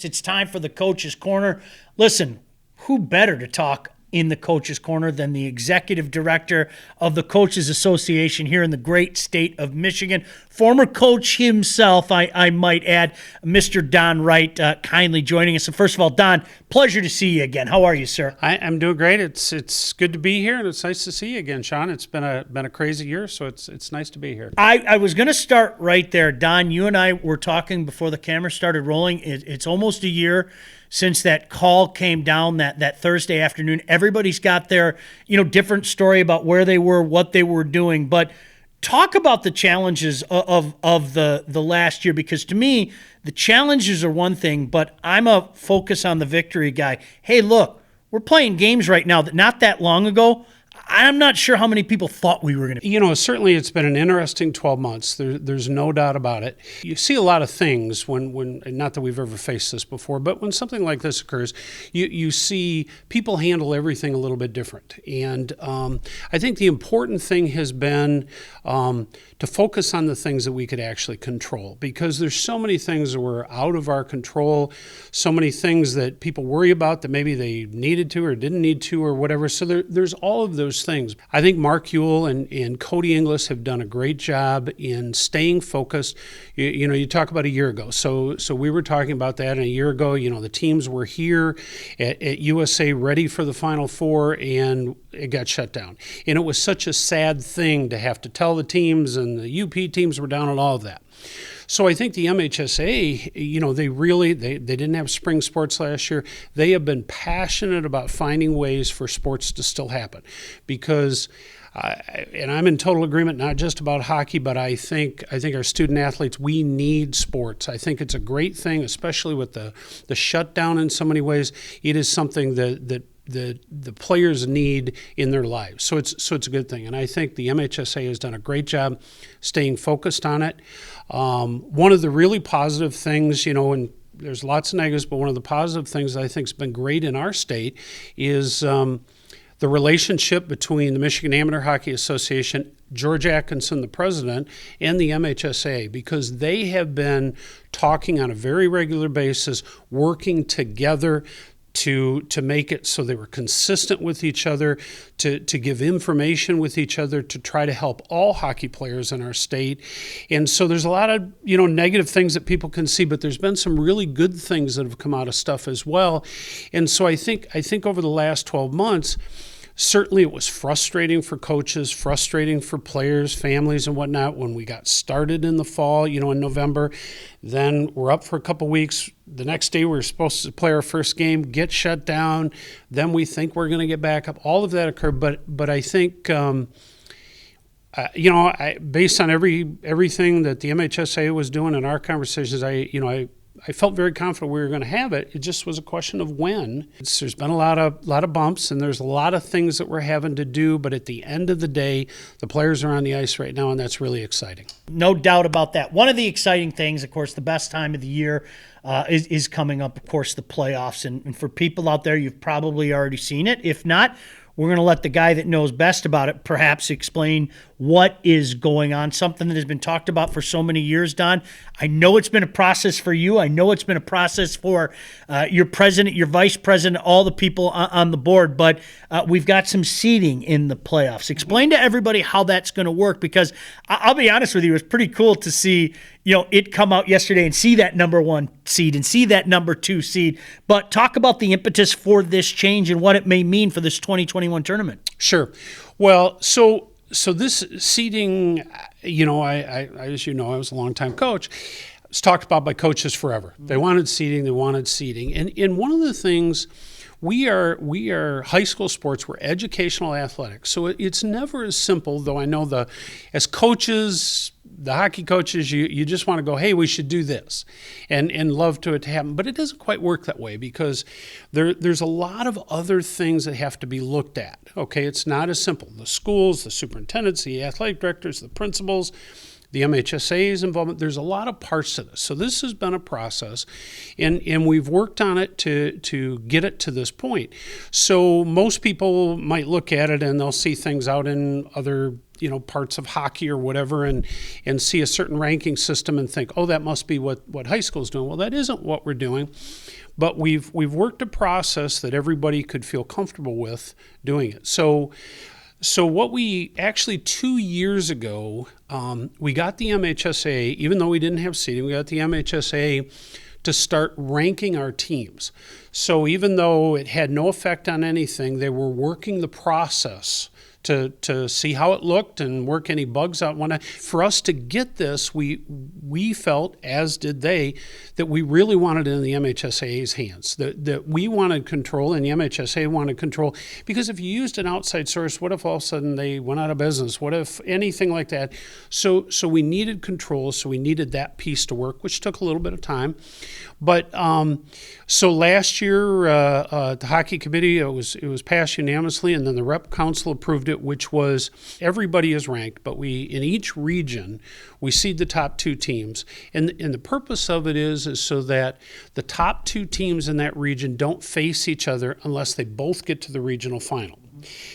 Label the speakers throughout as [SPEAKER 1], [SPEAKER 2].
[SPEAKER 1] It's time for the Coach's Corner. Listen, who better to talk in the Coach's Corner than the executive director of the Coaches Association here in the great state of Michigan, former coach himself, I might add, Mr. Don Wright, kindly joining us. And first of all, Don, pleasure to see you again. How are you, sir?
[SPEAKER 2] I'm doing great. It's good to be here, and it's nice to see you again, Sean. It's been a crazy year, so it's nice to be here.
[SPEAKER 1] I was going to start right there, Don. You and I were talking before the camera started rolling. It's almost a year since that call came down that Thursday afternoon. Everybody's got their different story about where they were, what they were doing, but talk about the challenges of the last year, because to me, the challenges are one thing, but I'm a focus on the victory guy. Hey, look, we're playing games right now that not that long ago, I'm not sure how many people thought we were going to.
[SPEAKER 2] Certainly it's been an interesting 12 months. There's no doubt about it. You see a lot of things when not that we've ever faced this before, but when something like this occurs, you see people handle everything a little bit different. And I think the important thing has been to focus on the things that we could actually control, because there's so many things that were out of our control, so many things that people worry about that maybe they needed to or didn't need to or whatever. So there's all of those things. I think Mark Ewell and Cody Inglis have done a great job in staying focused. You talk about a year ago. So we were talking about that, and a year ago, the teams were here at USA ready for the Final Four, and it got shut down. And it was such a sad thing to have to tell the teams, and the UP teams were down and all of that. So I think the MHSA, they didn't have spring sports last year. They have been passionate about finding ways for sports to still happen, because and I'm in total agreement, not just about hockey, but I think our student athletes, we need sports. I think it's a great thing, especially with the shutdown in so many ways. It is something that the players need in their lives. So it's a good thing. And I think the MHSA has done a great job staying focused on it. One of the really positive things, and there's lots of negatives, but one of the positive things that I think has been great in our state is the relationship between the Michigan Amateur Hockey Association, George Atkinson, the president, and the MHSA, because they have been talking on a very regular basis, working together to make it so they were consistent with each other, to give information with each other, to try to help all hockey players in our state. And so there's a lot of negative things that people can see, but there's been some really good things that have come out of stuff as well. And so I think over the last 12 months, certainly it was frustrating for coaches, frustrating for players, families, and whatnot when we got started in the fall, in November. Then we're up for a couple weeks. The next day we're supposed to play our first game, get shut down. Then we think we're going to get back up. All of that occurred, but I think based on everything that the MHSA was doing in our conversations, I felt very confident we were going to have it. It just was a question of when. There's been a lot of bumps, and there's a lot of things that we're having to do, but at the end of the day, the players are on the ice right now, and that's really exciting.
[SPEAKER 1] No doubt about that. One of the exciting things, of course, the best time of the year is coming up, of course, the playoffs. And for people out there, you've probably already seen it. If not, we're going to let the guy that knows best about it perhaps explain what is going on, something that has been talked about for so many years, Don. I know it's been a process for you. I know it's been a process for your president, your vice president, all the people on the board, but we've got some seeding in the playoffs. Explain to everybody how that's going to work, because I'll be honest with you, it's pretty cool to see it come out yesterday and see that number 1 seed and see that number 2 seed. But talk about the impetus for this change and what it may mean for this 2021 tournament.
[SPEAKER 2] Sure. Well, so this seeding, I as you know, I was a longtime coach. It's talked about by coaches forever. They wanted seeding. And one of the things, we are high school sports. We're educational athletics. So it's never as simple, though I know as coaches, the hockey coaches, you just want to go, hey, we should do this, and love to it to happen. But it doesn't quite work that way, because there's a lot of other things that have to be looked at. Okay, it's not as simple. The schools, the superintendents, the athletic directors, the principals, the MHSA's involvement. There's a lot of parts to this. So this has been a process, and we've worked on it to get it to this point. So most people might look at it and they'll see things out in other parts of hockey or whatever, and see a certain ranking system and think, oh, that must be what high school's doing. Well, that isn't what we're doing. but we've worked a process that everybody could feel comfortable with doing it. So what we actually 2 years ago, we got the MHSAA, even though we didn't have seeding, we got the MHSAA to start ranking our teams. So even though it had no effect on anything, they were working the process to see how it looked and work any bugs out. For us to get this, we felt, as did they, that we really wanted it in the MHSAA's hands, that we wanted control and the MHSAA wanted control. Because if you used an outside source, what if all of a sudden they went out of business? What if anything like that? So we needed control, so we needed that piece to work, which took a little bit of time. But so last year, the hockey committee, it was passed unanimously, and then the rep council approved it, which was everybody is ranked, but in each region, we seed the top 2 teams. And the purpose of it is so that the top 2 teams in that region don't face each other unless they both get to the regional final.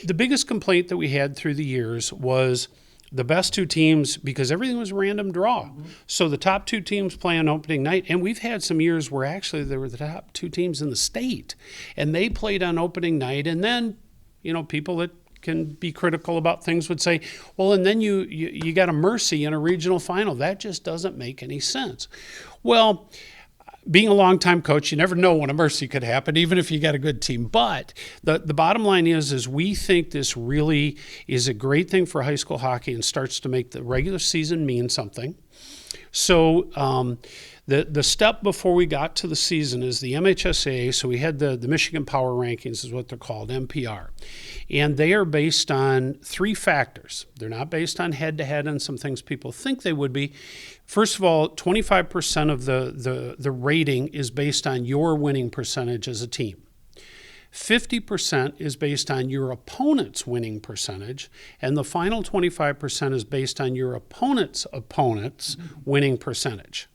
[SPEAKER 2] The biggest complaint that we had through the years was the best 2 teams, because everything was a random draw. So the top 2 teams play on opening night, and we've had some years where actually there were the top 2 teams in the state, and they played on opening night, and then, people that can be critical about things would say, well, and then you got a mercy in a regional final. That just doesn't make any sense. Well, being a longtime coach, you never know when a mercy could happen, even if you got a good team. But the bottom line is we think this really is a great thing for high school hockey and starts to make the regular season mean something. So the step before we got to the season is the MHSAA. So we had the Michigan Power Rankings is what they're called, MPR. And they are based on 3 factors. They're not based on head-to-head and some things people think they would be. First of all, 25% of the rating is based on your winning percentage as a team. 50% is based on your opponent's winning percentage, and the final 25% is based on your opponent's winning percentage.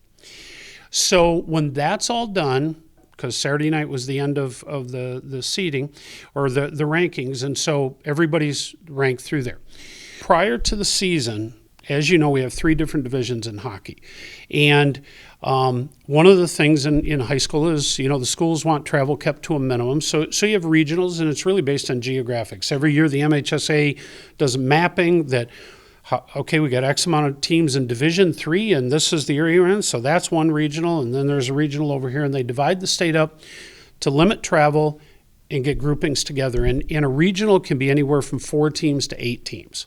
[SPEAKER 2] So when that's all done, because Saturday night was the end of the seeding or the rankings, and so everybody's ranked through there. Prior to the season, as you know, we have 3 different divisions in hockey. And one of the things in high school is, the schools want travel kept to a minimum. So you have regionals, and it's really based on geographics. Every year the MHSAA does a mapping that, okay, we got X amount of teams in Division 3, and this is the area we're in, so that's one regional, and then there's a regional over here, and they divide the state up to limit travel and get groupings together. And a regional can be anywhere from 4 teams to 8 teams.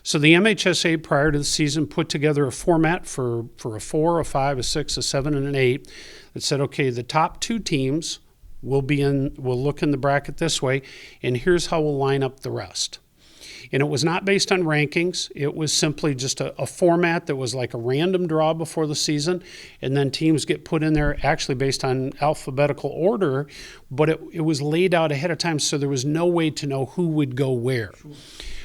[SPEAKER 2] So the MHSAA prior to the season put together a format for a 4, a 5, a 6, a 7, and an 8 that said, okay, the top 2 teams will look in the bracket this way, and here's how we'll line up the rest. And it was not based on rankings. It was simply just a format that was like a random draw before the season, and then teams get put in there actually based on alphabetical order, but it was laid out ahead of time, so there was no way to know who would go where. Sure.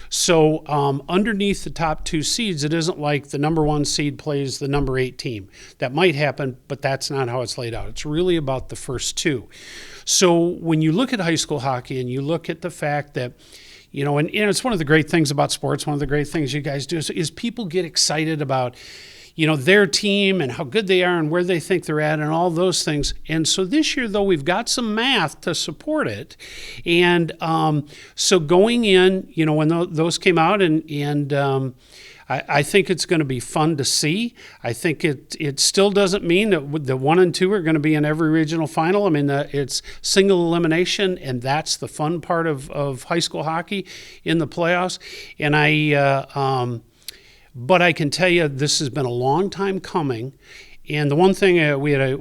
[SPEAKER 2] So underneath the top 2 seeds, it isn't like the number 1 seed plays the number 8 team. That might happen, but that's not how it's laid out. It's really about the first 2. So when you look at high school hockey and you look at the fact that, and it's one of the great things about sports, one of the great things you guys do is people get excited about, their team and how good they are and where they think they're at and all those things. And so this year, though, we've got some math to support it. And so going in, when those came out, and I think it's going to be fun to see. I think it still doesn't mean that the 1 and 2 are going to be in every regional final. I mean, it's single elimination, and that's the fun part of high school hockey in the playoffs. And but I can tell you this has been a long time coming. And the one thing, we had a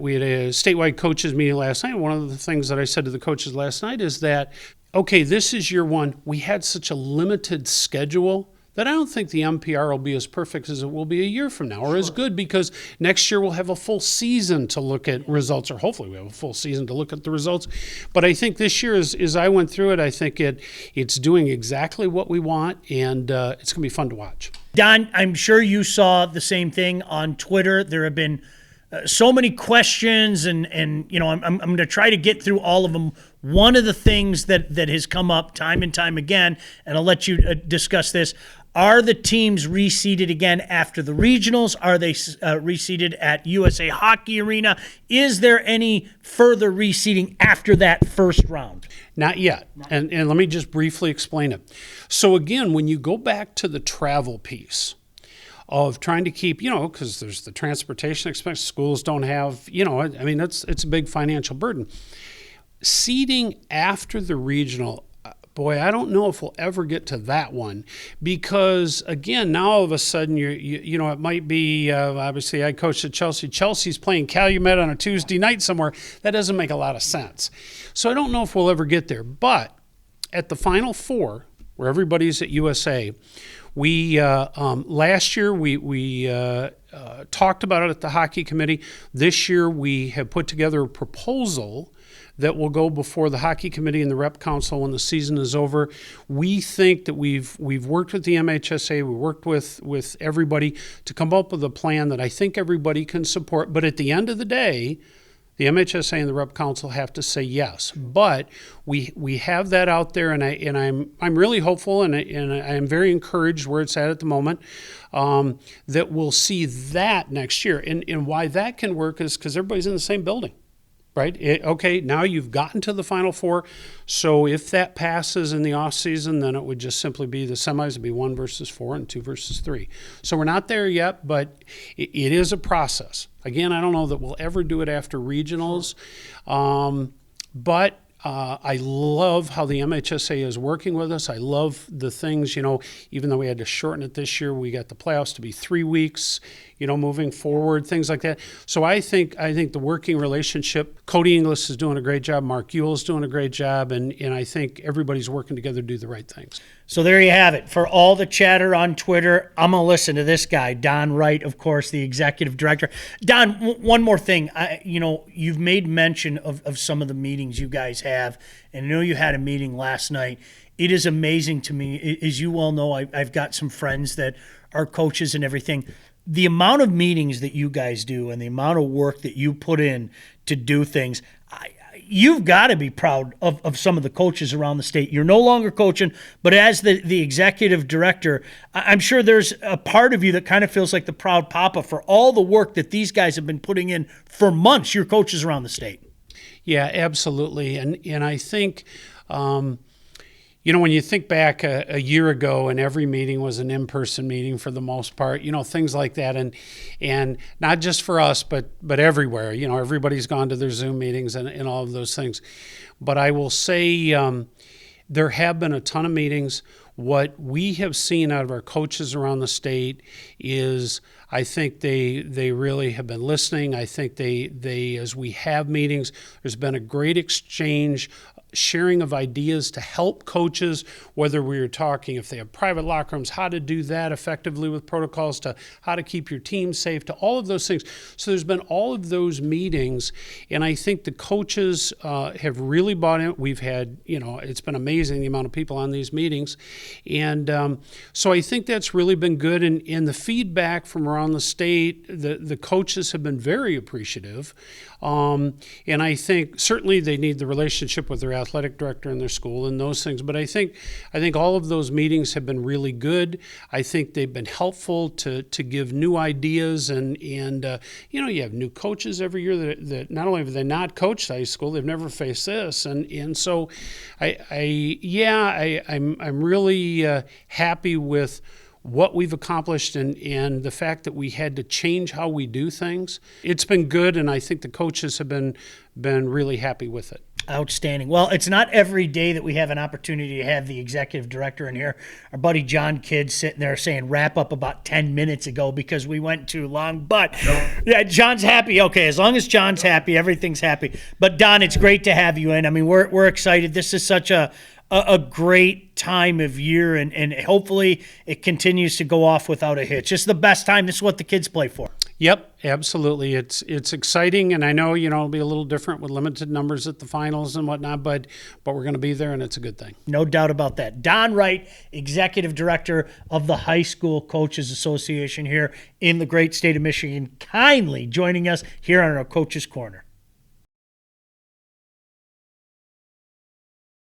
[SPEAKER 2] statewide coaches meeting last night. One of the things that I said to the coaches last night is that, okay, this is year 1. We had such a limited schedule that I don't think the MPR will be as perfect as it will be a year from now, or as good, because next year we'll have a full season to look at results, or hopefully we have a full season to look at the results. But I think this year, as I went through it, I think it's doing exactly what we want, and it's going to be fun to watch.
[SPEAKER 1] Don, I'm sure you saw the same thing on Twitter. There have been so many questions, and I'm going to try to get through all of them. One of the things that has come up time and time again, and I'll let you discuss this, Are the teams reseeded again after the regionals? Are they reseeded at USA Hockey Arena? Is there any further reseeding after that first round?
[SPEAKER 2] Not yet. And let me just briefly explain it. So again, when you go back to the travel piece of trying to keep, because there's the transportation expense, schools don't have, it's a big financial burden. Seeding after the regional, boy, I don't know if we'll ever get to that one because, again, now all of a sudden, it might be, obviously I coached at Chelsea. Chelsea's playing Calumet on a Tuesday night somewhere. That doesn't make a lot of sense. So I don't know if we'll ever get there. But at the Final Four, where everybody's at USA, we last year we talked about it at the hockey committee. This year we have put together a proposal that will go before the hockey committee and the rep council when the season is over. We think that we've worked with the MHSA, we worked with everybody to come up with a plan that I think everybody can support. But at the end of the day, the MHSA and the rep council have to say yes. But we have that out there, and I'm really hopeful, and I am very encouraged where it's at the moment, that we'll see that next year. And why that can work is because everybody's in the same building. Right? Okay, now you've gotten to the Final Four. So if that passes in the off season, then it would just simply be the semis would be 1 versus 4 and 2 versus 3. So we're not there yet, but it is a process. Again, I don't know that we'll ever do it after regionals, but I love how the MHSA is working with us. I love the things, even though we had to shorten it this year, we got the playoffs to be 3 weeks, moving forward, things like that. So I think the working relationship, Cody Inglis is doing a great job, Mark Ewell is doing a great job, and I think everybody's working together to do the right things.
[SPEAKER 1] So there you have it. For all the chatter on Twitter, I'm going to listen to this guy, Don Wright, of course, the executive director. Don, one more thing. You've made mention of some of the meetings you guys have, and I know you had a meeting last night. It is amazing to me. As you well know, I've got some friends that are coaches and everything. The amount of meetings that you guys do and the amount of work that you put in to do things, you've got to be proud of some of the coaches around the state. You're no longer coaching, but as the executive director, I'm sure there's a part of you that kind of feels like the proud papa for all the work that these guys have been putting in for months, your coaches around the state.
[SPEAKER 2] Yeah, absolutely. And I think, when you think back a year ago and every meeting was an in-person meeting for the most part, things like that. And not just for us, but everywhere, everybody's gone to their Zoom meetings and all of those things. But I will say there have been a ton of meetings. What we have seen out of our coaches around the state is I think they really have been listening. I think they as we have meetings, there's been a great exchange, sharing of ideas to help coaches, whether we were talking if they have private locker rooms, how to do that effectively with protocols, to how to keep your team safe, to all of those things. So there's been all of those meetings, and I think the coaches have really bought in. We've had, it's been amazing the amount of people on these meetings, and so I think that's really been good, and the feedback from around the state, the coaches have been very appreciative, and I think certainly they need the relationship with their athletic director in their school and those things. But I think all of those meetings have been really good. I think they've been helpful to give new ideas, and you have new coaches every year that not only have they not coached high school, they've never faced this, and so I'm really happy with what we've accomplished and the fact that we had to change how we do things. It's been good, and I think the coaches have been really happy with it.
[SPEAKER 1] Outstanding. Well, it's not every day that we have an opportunity to have the executive director in here. Our buddy John Kidd sitting there saying wrap up about 10 minutes ago because we went too long. But yeah, John's happy. Okay, as long as John's happy, everything's happy. But Don, it's great to have you in. I mean, we're excited. This is such a great time of year, and hopefully it continues to go off without a hitch. It's the best time. This is what the kids play for.
[SPEAKER 2] Yep, absolutely. It's exciting, and I know it'll be a little different with limited numbers at the finals and whatnot, but we're going to be there, and it's a good thing.
[SPEAKER 1] No doubt about that. Don Wright, Executive Director of the High School Coaches Association here in the great state of Michigan, kindly joining us here on our Coaches Corner.